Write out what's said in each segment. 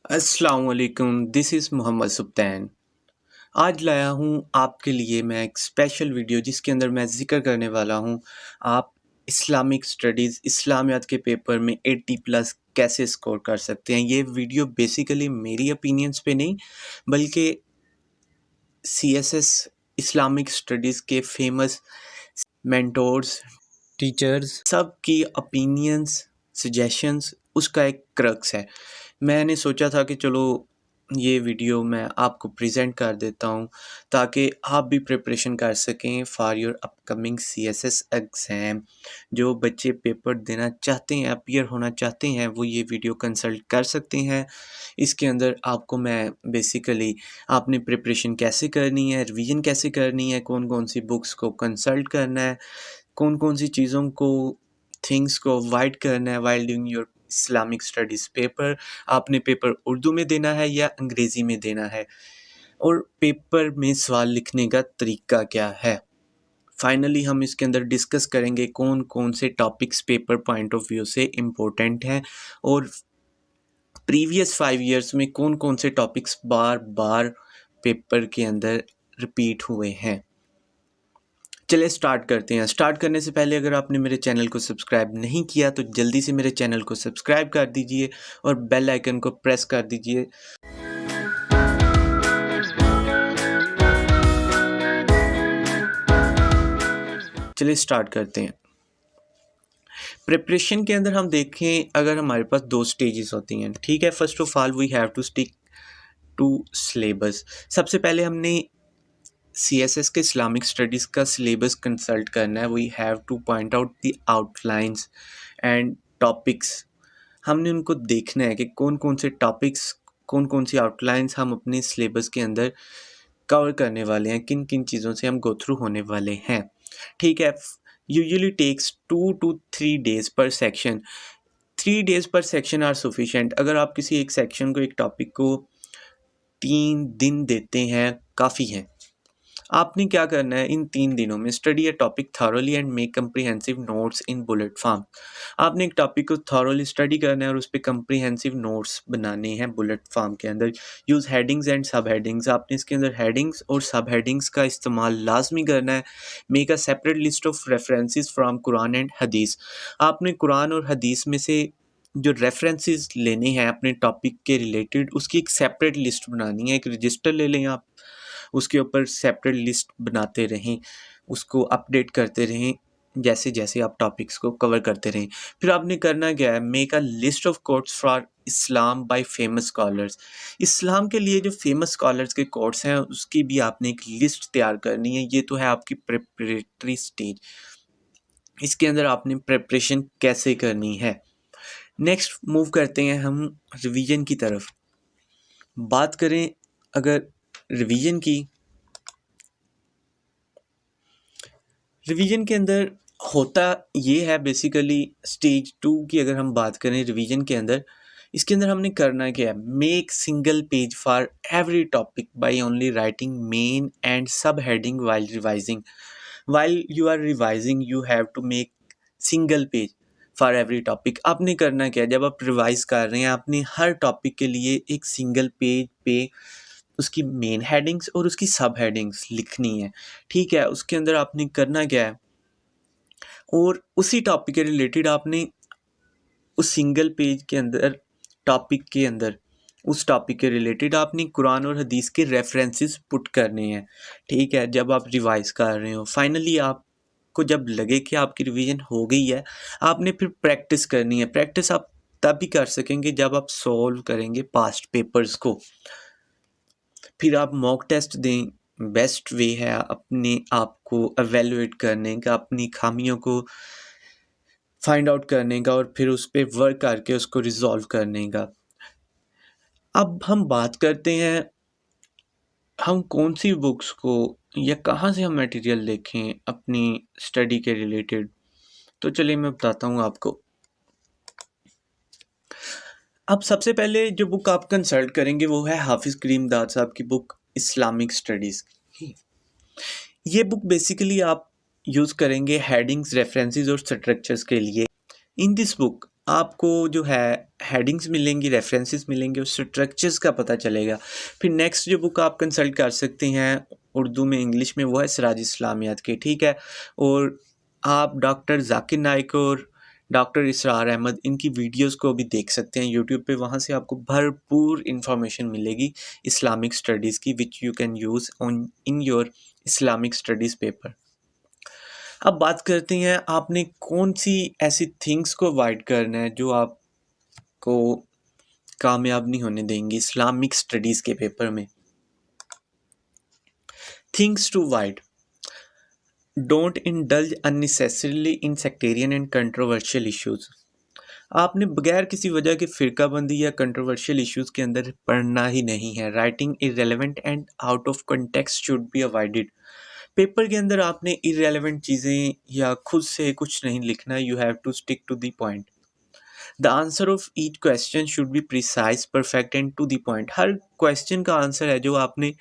अस्सलाम वालेकुम, this is Mohammad सुब्तैन। आज लाया हूँ आपके लिए मैं एक स्पेशल वीडियो जिसके अंदर मैं ज़िक्र करने वाला हूँ, आप इस्लामिक स्टडीज़ इस्लामियात के पेपर में 80 प्लस कैसे स्कोर कर सकते हैं। ये वीडियो बेसिकली मेरी ओपिनियंस पे नहीं, बल्कि सीएसएस इस्लामिक स्टडीज़ के फेमस मेंटोर्स, टीचर्स सब की ओपिनियंस, सजेशंस उसका एक क्रक्स है। मैंने सोचा था कि चलो ये वीडियो मैं आपको प्रेज़ेंट कर देता हूँ ताकि आप भी प्रिपरेशन कर सकें for your upcoming CSS exam. जो बच्चे पेपर देना चाहते हैं, अपीयर होना चाहते हैं, वो ये वीडियो कंसल्ट कर सकते हैं। इसके अंदर आपको मैं बेसिकली आपने प्रिपरेशन कैसे करनी है, रिवीजन कैसे करनी है, कौन-कौन सी बुक्स को कंसल्ट करना है, कौन-कौन सी चीज़ों को थिंग्स को अवॉइड करना है while doing your Islamic studies paper. आपने पेपर उर्दू में देना है या अंग्रेज़ी में देना है और पेपर में सवाल लिखने का तरीका क्या है। फाइनली हम इसके अंदर डिस्कस करेंगे कौन-कौन से topics paper point of view से इम्पोर्टेंट हैं और प्रीवियस 5 ईयर्स में कौन-कौन से टॉपिक्स बार-बार पेपर के अंदर रिपीट हुए हैं। चलिए स्टार्ट करते हैं। स्टार्ट करने से पहले अगर आपने मेरे चैनल को सब्सक्राइब नहीं किया तो जल्दी से मेरे चैनल को सब्सक्राइब कर दीजिए और बेल आइकन को प्रेस कर दीजिए। चलिए स्टार्ट करते हैं। प्रिपरेशन के अंदर हम देखें अगर हमारे पास 2 स्टेजेस होती हैं, ठीक है? First of all we have to stick to syllabus. सबसे पहले हमने सीएसएस के इस्लामिक स्टडीज़ का सिलेबस कंसल्ट करना है। We have to point out the outlines and topics. हमने उनको देखना है कि कौन-कौन से टॉपिक्स, कौन-कौन सी आउटलाइन्स हम अपने सिलेबस के अंदर कवर करने वाले हैं, किन-किन चीज़ों से हम गो थ्रू होने वाले हैं। ठीक है? यूजुअली टेक्स 2 to 3 डेज़ पर सेक्शन। 3 डेज़ पर सेक्शन आर सफिशिएंट। अगर आप किसी एक सेक्शन को, एक टॉपिक को 3 दिन देते हैं, काफ़ी है। आपने क्या करना है इन 3 दिनों में study a topic thoroughly and make comprehensive notes in bullet form. आपने एक टॉपिक को थॉरोली स्टडी करना है और उस पे कंप्रिहेंसिव नोट्स बनाने हैं बुलेट फॉर्म के अंदर। यूज़ हेडिंग्स एंड सब हेडिंग्स। आपने इसके अंदर हेडिंग्स और सब हेडिंग्स का इस्तेमाल लाज़मी करना है। Make a separate list of references from Quran and हदीस। आपने कुरान और हदीस में से जो रेफरेंसेस लेने हैं अपने टॉपिक के रिलेटेड उसकी एक सेपरेट लिस्ट बनानी है। एक रजिस्टर ले लें आप, उसके ऊपर सेपरेट लिस्ट बनाते रहें, उसको अपडेट करते रहें जैसे-जैसे आप टॉपिक्स को कवर करते रहें। फिर आपने करना क्या है, make a list of quotes for Islam by famous scholars. इस्लाम के लिए जो फेमस स्कॉलर्स के कोट्स हैं उसकी भी आपने एक लिस्ट तैयार करनी है। ये तो है आपकी प्रिपरेटरी स्टेज। इसके अंदर आपने प्रिपरेशन कैसे करनी है। नेक्स्ट मूव करते हैं हम रिवीजन की तरफ। बात करें अगर रिवीजन की, रिवीजन के अंदर होता ये है बेसिकली स्टेज 2 की अगर हम बात करें रिवीजन के अंदर, इसके अंदर हमने करना क्या है, make single page for every topic by only writing main and sub heading while revising. While you are revising you have to make single page for every topic. आपने करना क्या है, जब आप रिवाइज कर रहे हैं आपने हर टॉपिक के लिए एक सिंगल पेज पे उसकी मेन हेडिंग्स और उसकी सब हेडिंग्स लिखनी है। ठीक है? उसके अंदर आपने करना क्या है, और उसी टॉपिक के रिलेटेड आपने उस सिंगल पेज के अंदर टॉपिक के अंदर उस टॉपिक के रिलेटेड आपने कुरान और हदीस के रेफरेंसेस पुट करने हैं। ठीक है? जब आप रिवाइज कर रहे हो फाइनली आपको जब लगे कि आपकी रिवीजन हो गई है, आपने फिर प्रैक्टिस करनी है। प्रैक्टिस आप तभी कर सकेंगे जब आप सॉल्व करेंगे पास्ट पेपर्स को। फिर आप मॉक टेस्ट दें। बेस्ट वे है अपने आप को एवेलुएट करने का, अपनी खामियों को फाइंड आउट करने का और फिर उस पे वर्क करके उसको रिज़ॉल्व करने का। अब हम बात करते हैं हम कौन सी बुक्स को या कहाँ से हम मटेरियल देखें अपनी स्टडी के रिलेटेड। तो चलिए मैं बताता हूँ आपको। अब सबसे पहले जो बुक आप कंसल्ट करेंगे वो है हाफिज़ करीम दाद साहब की बुक इस्लामिक स्टडीज़। ये बुक बेसिकली आप यूज़ करेंगे हेडिंग्स, रेफरेंसेस और स्ट्रक्चर्स के लिए। इन दिस book, आपको जो है हेडिंग्स मिलेंगी, रेफरेंसेस मिलेंगे और स्ट्रक्चर्स का पता चलेगा। फिर नेक्स्ट जो बुक आप कंसल्ट कर सकते हैं उर्दू में, इंग्लिश में, वो है सिराज इस्लामियात की, ठीक है। और आप डॉक्टर जाकिर नाइक और डॉक्टर इसरार अहमद इनकी वीडियोस को भी देख सकते हैं यूट्यूब पे। वहाँ से आपको भरपूर इंफॉर्मेशन मिलेगी इस्लामिक स्टडीज़ की, which you can use on in your Islamic studies paper. अब बात करते हैं आपने कौन सी ऐसी थिंग्स को अवॉइड करना है जो आपको कामयाब नहीं होने देंगी इस्लामिक स्टडीज़ के पेपर में। Things to avoid: don't indulge unnecessarily in sectarian and controversial issues. आपने बगैर किसी वजह के फ़िरकाबंदी या कंट्रोवर्शियल इश्यूज़ के अंदर पढ़ना ही नहीं है। Writing irrelevant and out of context should be avoided. Paper के अंदर आपने इररेलेवेंट चीज़ें या खुद से कुछ नहीं लिखना, you have to stick to the point. The answer of each question should be precise, perfect and to the point. हर क्वेश्चन का आंसर है जो आपने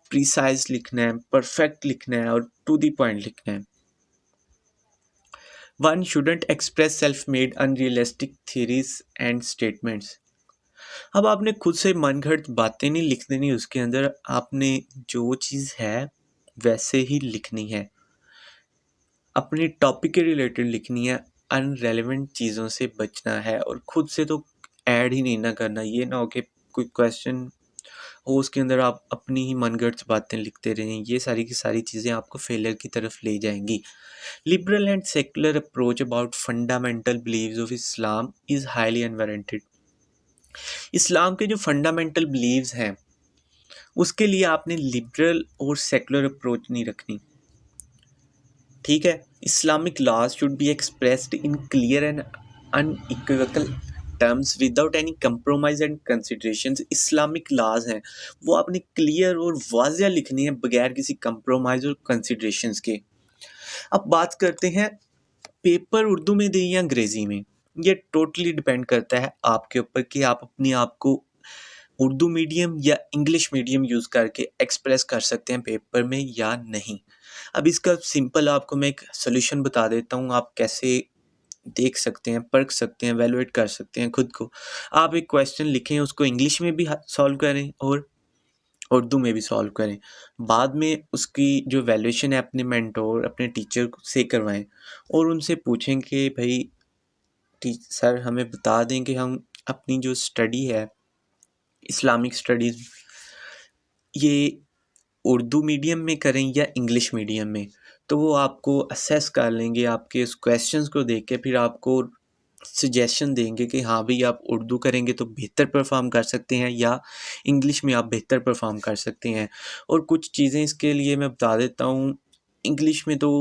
प्रिसाइज लिखना है, परफेक्ट लिखना है और टू द पॉइंट लिखना है। One shouldn't express self made unrealistic theories and statements. अब आपने खुद से मनगढ़ंत बातें नहीं लिख देनी उसके अंदर, आपने जो चीज़ है वैसे ही लिखनी है, अपनी टॉपिक के रिलेटेड लिखनी है, अनरेलेवेंट चीज़ों से बचना है और खुद से तो ऐड ही नहीं ना करना। ये ना हो कि कोई क्वेश्चन हो उसके अंदर आप अपनी ही मनगढ़ंत बातें लिखते रहें, ये सारी की सारी चीज़ें आपको फेलियर की तरफ ले जाएंगी। Liberal and secular approach about fundamental beliefs of Islam is highly unwarranted. इस्लाम के जो फंडामेंटल बिलीव्स हैं उसके लिए आपने लिबरल और सेकुलर अप्रोच नहीं रखनी, ठीक है। Islamic laws should be expressed in clear and unequivocal terms without any compromise and considerations. Islamic laws हैं वो आपने क्लियर और वाज़िया लिखनी है बगैर किसी कंप्रोमाइज और कंसिडरेशंस के। अब बात करते हैं पेपर उर्दू में दें या अंग्रेज़ी में। ये टोटली डिपेंड करता है आपके ऊपर कि आप अपने आप को उर्दू मीडियम या इंग्लिश मीडियम यूज़ करके एक्सप्रेस कर सकते हैं पेपर में या नहीं। अब इसका सिंपल आपको मैं एक सॉल्यूशन बता देता हूँ, आप कैसे देख सकते हैं, परख सकते हैं, इवैल्यूएट कर सकते हैं खुद को। आप एक क्वेश्चन लिखें, उसको इंग्लिश में भी सॉल्व करें और उर्दू में भी सॉल्व करें। बाद में उसकी जो वैल्यूएशन है अपने मेंटोर, अपने टीचर से करवाएँ और उनसे पूछें कि भई सर हमें बता दें कि हम अपनी जो स्टडी है इस्लामिक स्टडीज़, ये उर्दू मीडियम में करें या इंग्लिश मीडियम में। तो वो आपको असेस कर लेंगे, आपके उस क्वेश्चंस को देख के फिर आपको सजेशन देंगे कि हाँ भई आप उर्दू करेंगे तो बेहतर परफ़ॉर्म कर सकते हैं या इंग्लिश में आप बेहतर परफ़ॉर्म कर सकते हैं। और कुछ चीज़ें इसके लिए मैं बता देता हूँ, इंग्लिश में तो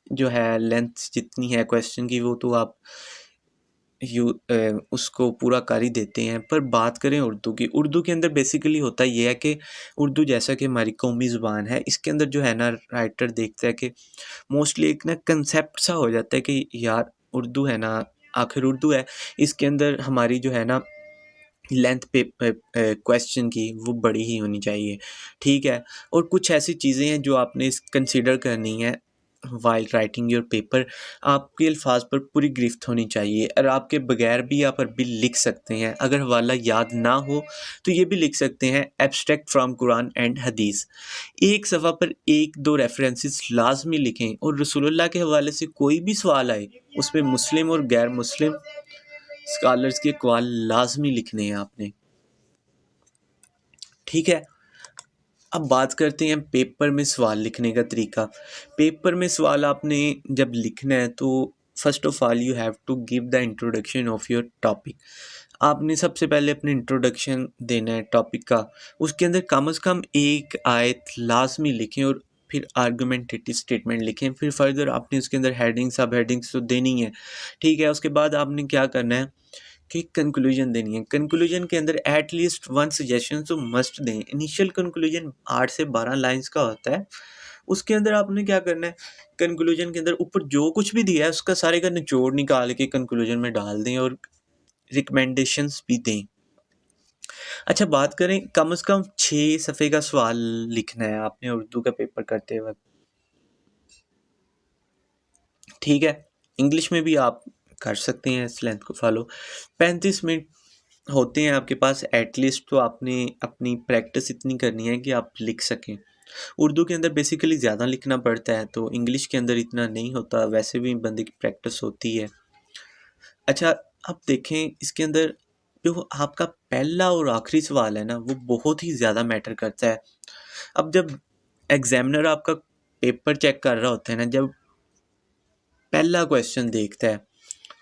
जो है लेंथ जितनी है क्वेश्चन की वो तो आप उसको पूरा कर ही देते हैं। पर बात करें उर्दू की, उर्दू के अंदर बेसिकली होता ये है कि उर्दू जैसा कि हमारी कौमी ज़ुबान है, इसके अंदर जो है ना राइटर देखता है कि मोस्टली एक ना कंसेप्ट सा हो जाता है कि यार उर्दू है ना, आखिर उर्दू है, इसके अंदर हमारी जो है ना लेंथ क्वेश्चन की वो बड़ी ही होनी चाहिए, ठीक है। और कुछ ऐसी चीज़ें हैं जो आपने कंसिडर करनी है वाइल राइटिंग योर पेपर। आपके अल्फाज पर पूरी गिरफ्त होनी चाहिए और आपके बगैर भी आप अरबी लिख सकते हैं। अगर हवाला याद ना हो तो ये भी लिख सकते हैं एब्स्ट्रैक्ट फ्राम कुरान एंड हदीस। एक सफ़ा पर 1-2 रेफरेंसेस लाजमी लिखें और रसूलुल्लाह के हवाले से कोई भी सवाल आए उसमें मुस्लिम और गैर मुस्लिम स्कॉलर्स के अक़वाल लाजमी लिखने हैं आपने, ठीक है। अब बात करते हैं पेपर में सवाल लिखने का तरीका। पेपर में सवाल आपने जब लिखना है तो first of all you have to give the introduction of your topic. आपने सबसे पहले अपने इंट्रोडक्शन देना है टॉपिक का, उसके अंदर कम से कम एक आयत लाजमी लिखें और फिर आर्गुमेंटेटिव स्टेटमेंट लिखें। फिर फर्दर आपने उसके अंदर हेडिंग सब हेडिंग्स तो देनी है, ठीक है। उसके बाद आपने क्या करना है कि कंक्लूजन देनी है। कंक्लूजन के अंदर एट लीस्ट 1 सजेशन तो मस्ट दें। इनिशियल कंक्लूजन 8 से 12 लाइन्स का होता है। उसके अंदर आपने क्या करना है, कंक्लूजन के अंदर ऊपर जो कुछ भी दिया है उसका सारे का निचोड़ निकाल के कंक्लूजन में डाल दें और रिकमेंडेशंस भी दें। अच्छा बात करें, कम से कम 6 सफ़े का सवाल लिखना है आपने उर्दू का पेपर करते वक़्त, ठीक है। इंग्लिश में भी आप कर सकते हैं इस लेंथ को फॉलो। 35 मिनट होते हैं आपके पास एटलीस्ट, तो आपने अपनी प्रैक्टिस इतनी करनी है कि आप लिख सकें। उर्दू के अंदर बेसिकली ज़्यादा लिखना पड़ता है, तो इंग्लिश के अंदर इतना नहीं होता, वैसे भी बंदे की प्रैक्टिस होती है। अच्छा, आप देखें इसके अंदर जो आपका पहला और आखिरी सवाल है ना, वो बहुत ही ज़्यादा मैटर करता है। अब जब एग्ज़ामिनर आपका पेपर चेक कर रहा होता है ना, जब पहला क्वेश्चन देखता है,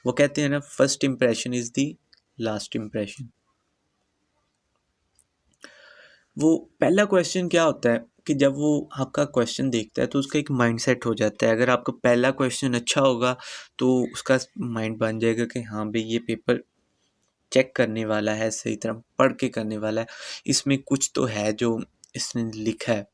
वो कहते हैं ना, first impression is the last impression. वो पहला क्वेश्चन क्या होता है कि जब वो आपका क्वेश्चन देखता है तो उसका एक माइंडसेट हो जाता है। अगर आपका पहला क्वेश्चन अच्छा होगा तो उसका माइंड बन जाएगा कि हाँ भाई, ये पेपर चेक करने वाला है, सही तरह पढ़ के करने वाला है, इसमें कुछ तो है जो इसने लिखा है।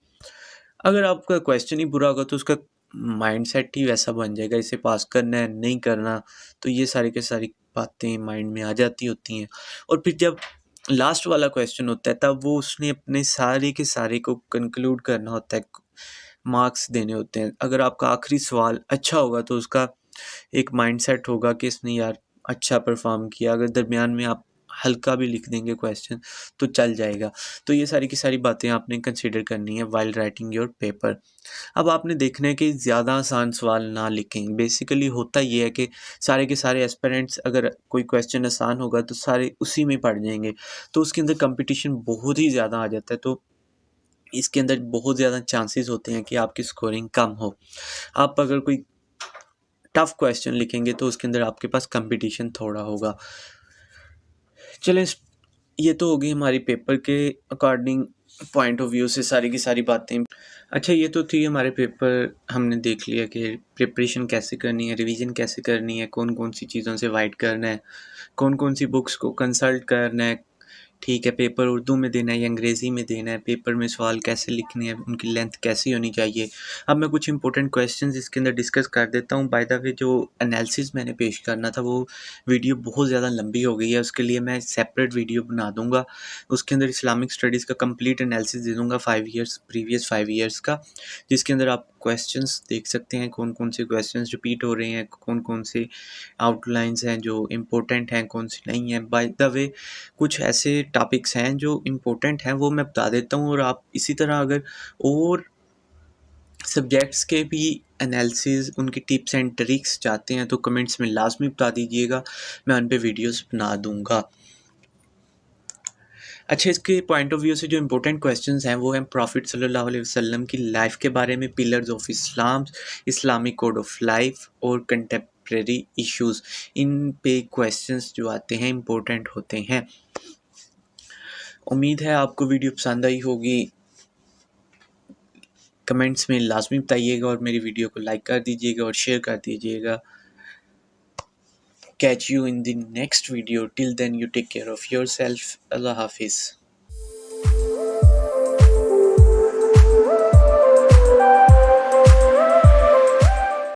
अगर आपका क्वेश्चन ही बुरा होगा तो उसका माइंडसेट ही वैसा बन जाएगा, इसे पास करना है, नहीं करना, तो ये सारी की सारी बातें माइंड में आ जाती होती हैं। और फिर जब लास्ट वाला क्वेश्चन होता है, तब वो उसने अपने सारे के सारे को कंक्लूड करना होता है, मार्क्स देने होते हैं। अगर आपका आखिरी सवाल अच्छा होगा तो उसका एक माइंडसेट होगा कि इसने यार अच्छा परफॉर्म किया। अगर दरमियान में आप हल्का भी लिख देंगे क्वेश्चन तो चल जाएगा। तो ये सारी की सारी बातें आपने कंसिडर करनी है व्हाइल राइटिंग योर पेपर। अब आपने देखना है कि ज़्यादा आसान सवाल ना लिखें। बेसिकली होता ये है कि सारे के सारे एस्पिरेंट्स, अगर कोई क्वेश्चन आसान होगा तो सारे उसी में पड़ जाएंगे, तो उसके अंदर कंपटीशन बहुत ही ज़्यादा आ जाता है। तो इसके अंदर बहुत ज़्यादा चांसेस होते हैं कि आपकी स्कोरिंग कम हो। आप अगर कोई टफ क्वेश्चन लिखेंगे तो उसके अंदर आपके पास कंपटीशन थोड़ा होगा। चलें, ये तो हो गई हमारी पेपर के अकॉर्डिंग पॉइंट ऑफ व्यू से सारी की सारी बातें। अच्छा, ये तो थी हमारे पेपर, हमने देख लिया कि प्रिपरेशन कैसे करनी है, रिवीजन कैसे करनी है, कौन कौन सी चीज़ों से वाइट करना है, कौन कौन सी बुक्स को कंसल्ट करना है। ठीक है, पेपर उर्दू में देना है या अंग्रेज़ी में देना है, पेपर में सवाल कैसे लिखने हैं, उनकी लेंथ कैसी होनी चाहिए। अब मैं कुछ इंपॉर्टेंट क्वेश्चंस इसके अंदर डिस्कस कर देता हूँ। बाय द वे, जो एनालिसिस मैंने पेश करना था वो वीडियो बहुत ज़्यादा लंबी हो गई है, उसके लिए मैं सेपरेट वीडियो बना दूँगा। उसके अंदर इस्लामिक स्टडीज़ का कंप्लीट एनालिसिस दे दूँगा 5 ईयर्स, प्रीवियस 5 ईयर्स का, जिसके अंदर आप क्वेश्चंस देख सकते हैं, कौन कौन से क्वेश्चंस रिपीट हो रहे हैं, कौन कौन से आउटलाइंस हैं जो इम्पोर्टेंट हैं, कौन सी नहीं हैं। बाय द वे, कुछ ऐसे टॉपिक्स हैं जो इम्पोर्टेंट हैं, वो मैं बता देता हूँ। और आप इसी तरह अगर और सब्जेक्ट्स के भी एनालिसिस, उनकी टिप्स एंड ट्रिक्स चाहते हैं तो कमेंट्स में लाजमी बता दीजिएगा, मैं उन पे वीडियोस बना दूँगा। अच्छा, इसके पॉइंट ऑफ व्यू से जो इम्पोर्टेंट क्वेश्चंस हैं वो हैं प्रॉफिट सल्लल्लाहु अलैहि वसल्लम की लाइफ के बारे में, pillars of Islam, Islamic code of life और कंटेम्प्रेरी इश्यूज़। इन पे क्वेश्चंस जो आते हैं इम्पोर्टेंट होते हैं। उम्मीद है आपको वीडियो पसंद आई होगी। कमेंट्स में लाजमी बताइएगा और मेरी वीडियो को लाइक कर दीजिएगा और शेयर कर दीजिएगा। Catch you in the next video. Till then, you take care of yourself. Allah Hafiz.